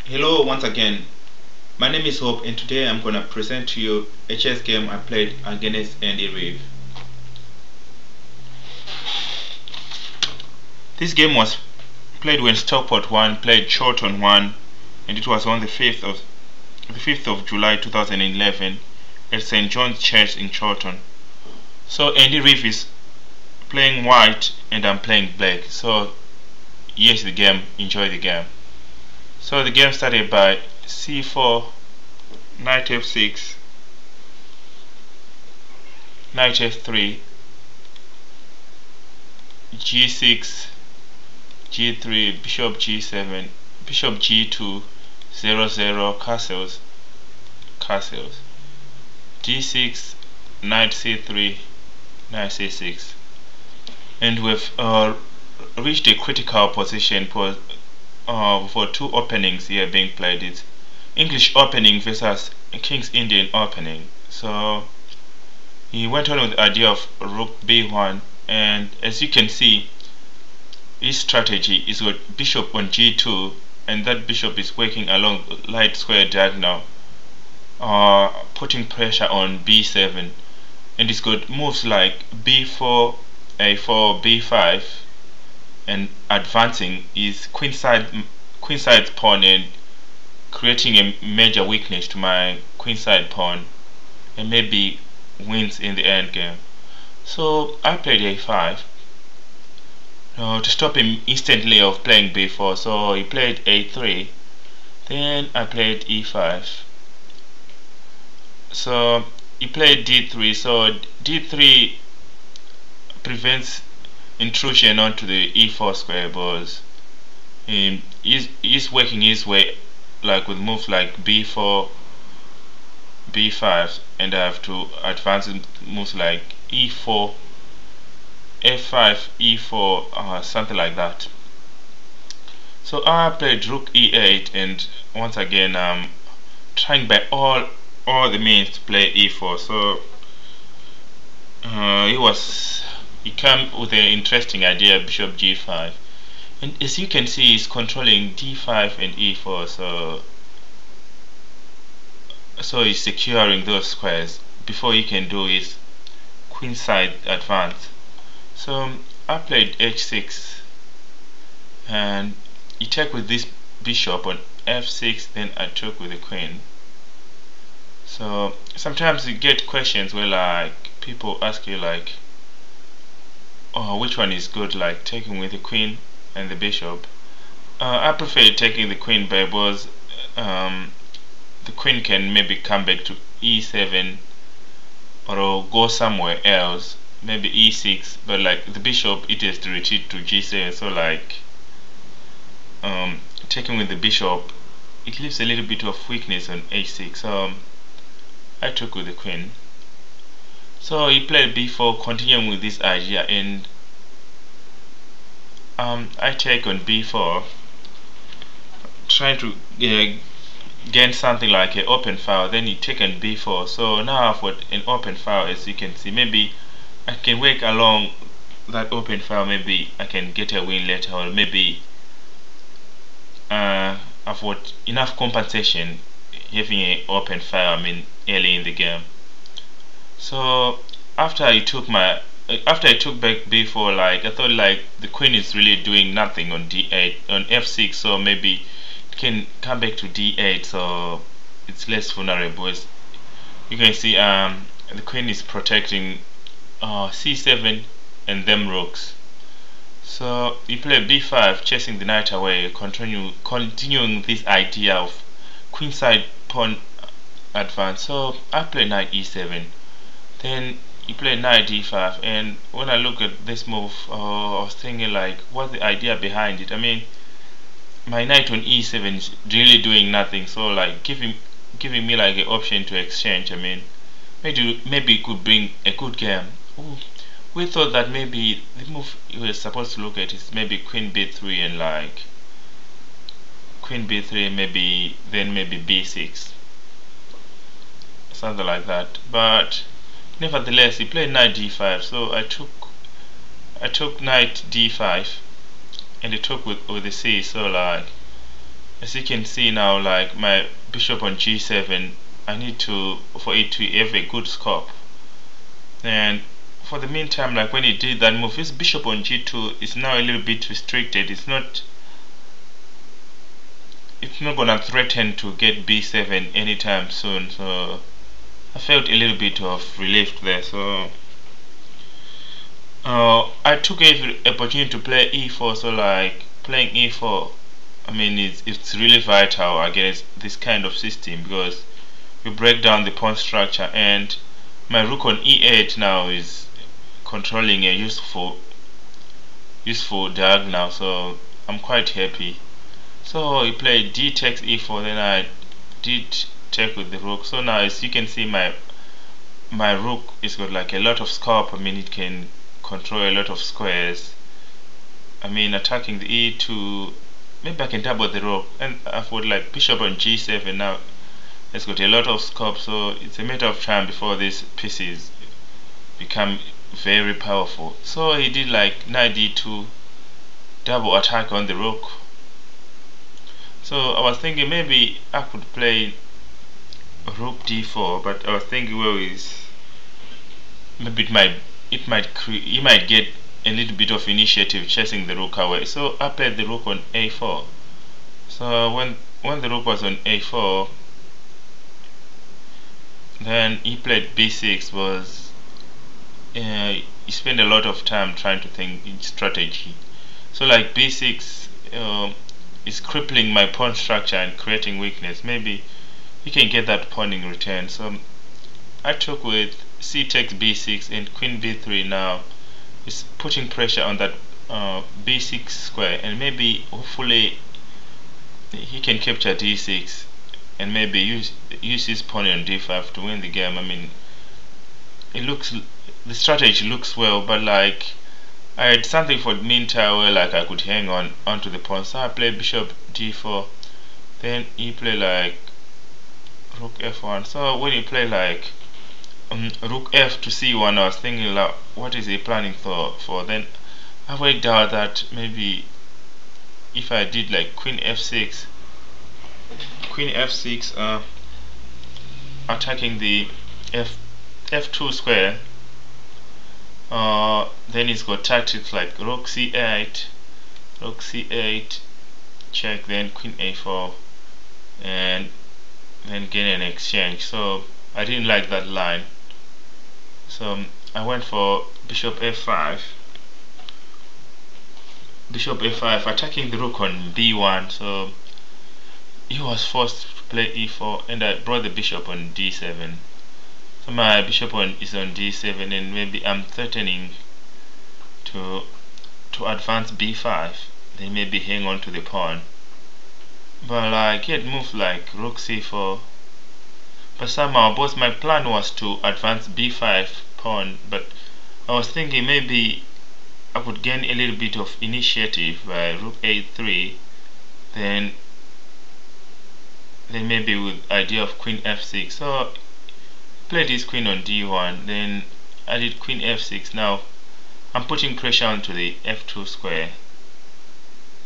Hello once again. My name is Hope and today I'm gonna present to you a chess game I played against Reeve. This game was played when Stockport won, played Chorlton won, and it was on the 5th of July 2011 at St. John's Church in Chorlton. So Reeve is playing white and I'm playing black. So here's the game, enjoy the game. So the game started by c4, knight f6, knight f3, g6, g3, bishop g7, bishop g2, 0 castles, d6, knight c3, knight c6, and we've reached a critical position for two openings here being played. It's English opening versus King's Indian opening. So he went on with the idea of rook b1, and as you can see, his strategy is with bishop on g2, and that bishop is working along light square diagonal, putting pressure on b7, and it's got moves like b4, a4, b5, and advancing is queenside pawn and creating a major weakness to my queenside pawn, and maybe wins in the end game. So I played a5 to stop him instantly of playing b4. So he played a3, then I played e5. So he played d3. So d3 prevents intrusion onto the e4 square, because he's working his way like with moves like b4, b5, and I have to advance in moves like e4, f5, e4, something like that. So I played rook e8, and once again I'm trying by all the means to play e4. So he came with an interesting idea, bishop g5, and as you can see, he's controlling d5 and e4. So he's securing those squares before he can do his queenside advance. So I played h6, and he took with this bishop on f6, then I took with the queen. So sometimes you get questions where like people ask you like, which one is good, like taking with the queen and the bishop. I prefer taking the queen, because the queen can maybe come back to e7 or go somewhere else, maybe e6, but like the bishop, it has to retreat to g7. So like taking with the bishop, it leaves a little bit of weakness on h6. So I took with the queen. So he played b4, continuing with this idea, and I take on b4, trying to gain something like an open file. Then he take on b4. So now I've got an open file, as you can see. Maybe I can work along that open file. Maybe I can get a win later, or maybe I've got enough compensation having an open file, early in the game. So after I took back b4, like I thought like the queen is really doing nothing on d8, on f6, so maybe it can come back to d8, so it's less vulnerable. As you can see, the queen is protecting c7 and them rooks. So you play b5, chasing the knight away, continuing this idea of queenside pawn advance. So I play knight e7, then you play knight d5, and when I look at this move, I was thinking like, what's the idea behind it? My knight on e7 is really doing nothing, so like giving me like an option to exchange. Maybe it could bring a good game. Ooh, we thought that maybe the move you were supposed to look at is maybe queen b3, and like queen b3, maybe b6, something like that. But nevertheless, he played knight d5, so I took knight d5, and he took with the c. So like As you can see now, like my bishop on g7, I need to for it to have a good scope. And for the meantime, like when he did that move, his bishop on g2 is now a little bit restricted. It's not gonna threaten to get b7 anytime soon. So I felt a little bit of relief there. So I took every opportunity to play e4. So like playing e4, I mean, it's really vital against this kind of system because you break down the pawn structure, and my rook on e8 now is controlling a useful diagonal, so I'm quite happy. So he played d takes e4, then I did take with the rook. So now as you can see, my rook is got like a lot of scope. I mean, it can control a lot of squares. I mean, attacking the e2, maybe I can double the rook, and I've got like bishop on g7 now. It's got a lot of scope, so it's a matter of time before these pieces become very powerful. So he did like knight d2, double attack on the rook. So I was thinking maybe I could play rook d4, but I was thinking, well, is maybe he might get a little bit of initiative chasing the rook away. So I played the rook on a4. So when the rook was on a4, then he played b6. Was he spent a lot of time trying to think strategy. So like b6 is crippling my pawn structure and creating weakness. Maybe he can get that pawn in return. So I took with c takes b6 and queen b3. Now is putting pressure on that b6 square, and maybe hopefully he can capture d6 and maybe use his pawn on d5 to win the game. I mean, the strategy looks well, but like I had something for the meantime where like I could hang on onto the pawn. So I played bishop d4, then he played like rook f1. So when he played like rook f to c1, I was thinking like, what is he planning for? Then I worked out that maybe if I did like queen f6, attacking the f2 square, then he's got tactics like rook c8, check, then queen a4, and then gain an exchange. So I didn't like that line, so I went for bishop f5, attacking the rook on b1. So he was forced to play e4, and I brought the bishop on d7. So my bishop is on d7, and maybe I'm threatening to advance b5, then maybe hang on to the pawn. But like he had moved like rook c4, but somehow both my plan was to advance b5 pawn, but I was thinking maybe I could gain a little bit of initiative by rook a3, then maybe with idea of queen f6. So played his queen on d1, then I did queen f6. Now I'm putting pressure onto the f2 square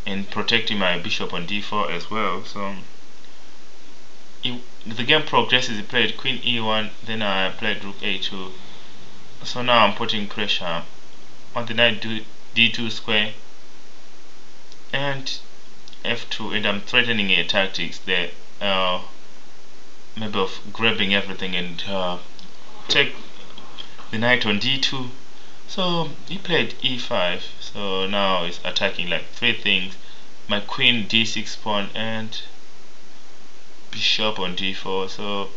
and protecting my bishop on d4 as well. So the game progresses. He played queen e1, then I played rook a2. So now I'm putting pressure on the knight d2 square and f2, and I'm threatening a tactics there, maybe of grabbing everything and take the knight on d2. So he played e5. So now he's attacking like three things: my queen, d6 pawn, and bishop on d4. So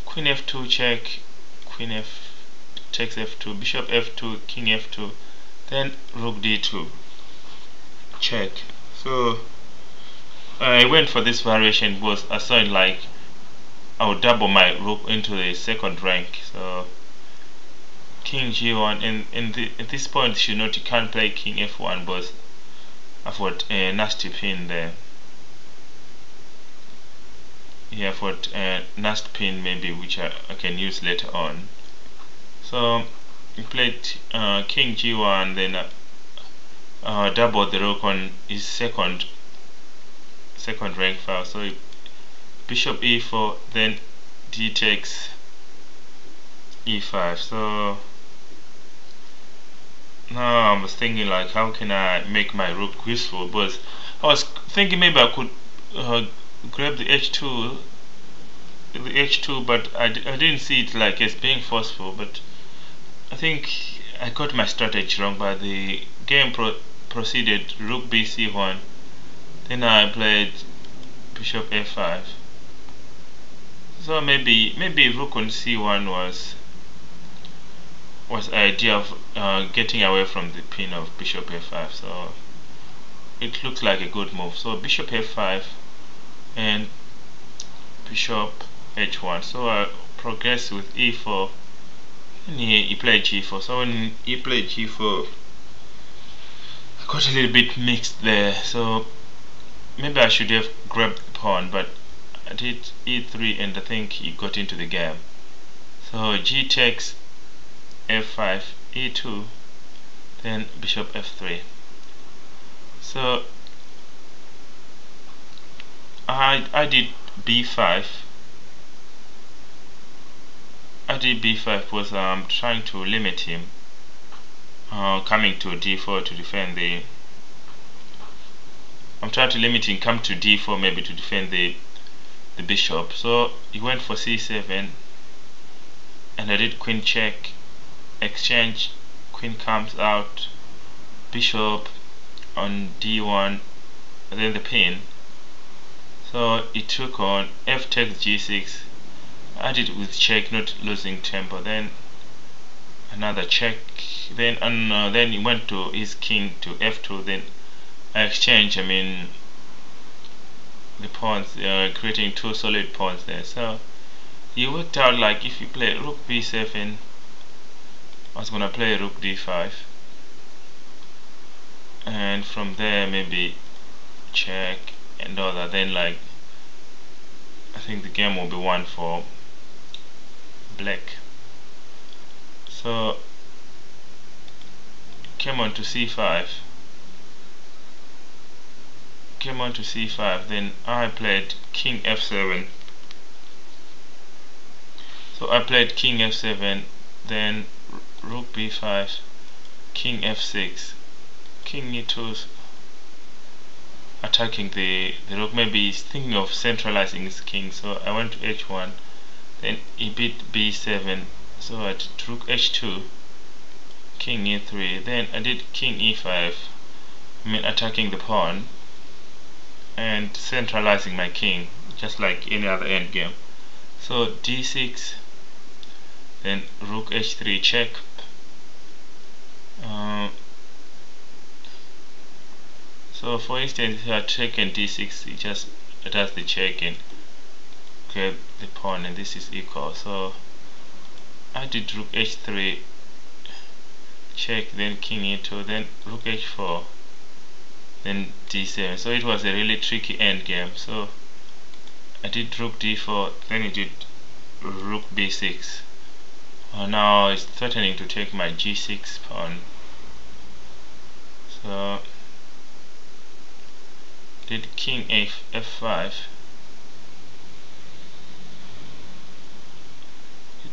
queen f2 check, queen f takes f2, bishop f2, king f2, then rook d2 check. So I went for this variation because I saw it like I would double my rook into the second rank. So king g1, and at this point you note you can't play king f1 because I've got a nasty pin there. Here I've got a nasty pin maybe which I can use later on. So he played king g1, then doubled the rook on his second second rank file. So bishop e4, then d takes e5. So now I was thinking like, how can I make my rook useful? But I was thinking maybe I could grab the h2, but I didn't see it like as being forceful. But I think I got my strategy wrong. But the game proceeded rook bc1. Then I played bishop f5. So maybe rook on c1 was the idea of getting away from the pin of bishop f5. So it looks like a good move. So bishop f5 and bishop h1. So I progress with e4, and he played g4. So when he played g4, I got a little bit mixed there. So maybe I should have grabbed the pawn, but I did e3, and I think he got into the game. So g takes f5, e2, then bishop f3. So I did b5. I did b5 because I'm trying to limit him coming to d4 to defend the. I'm trying to limit him come to d4 maybe to defend the bishop. So he went for c7, and I did queen check, exchange, queen comes out, bishop on d1, and then the pin. So it took on f takes g6. I did with check, not losing tempo. Then another check. Then he went to his king to f2. Then I exchange. I mean the pawns, creating two solid pawns there. So he worked out like if you play rook b7, I was gonna play rook d5, and from there maybe check and all that. Then like I think the game will be won for black. So came on to c5. Then I played king f7. So I played king f7, then rook b5, king f6, king e2, attacking the rook. Maybe he's thinking of centralizing his king. So I went to h1, then he beat b7. So I did rook h2, king e3, then I did king e5, I mean attacking the pawn and centralizing my king just like any other endgame. So d6, then rook h3 check. So for instance, if I had taken d6, it does the check and grab the pawn, and this is equal. So I did rook h3 check, then king e2, then rook h4, then d7. So it was a really tricky endgame. So I did rook d4, then it did rook b6. Now it's threatening to take my g6 pawn. So did king f5.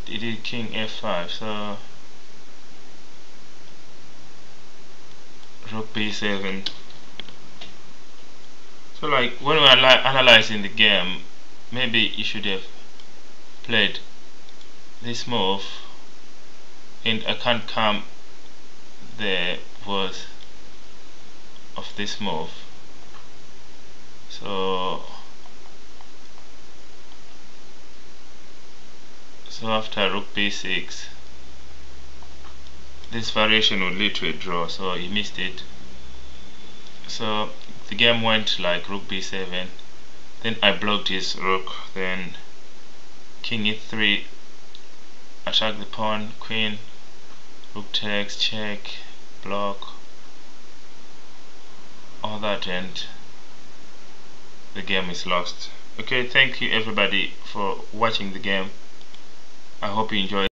It did king f5. So rook b7. So like when we're analyzing the game, maybe you should have played this move, and I can't come the worth of this move. So after rook b6, this variation would lead to a draw, so he missed it. So the game went like rook b7, then I blocked his rook, then king e3, attack the pawn, queen, rook takes, check, block, all that, and the game is lost. Okay, thank you everybody for watching the game. I hope you enjoyed.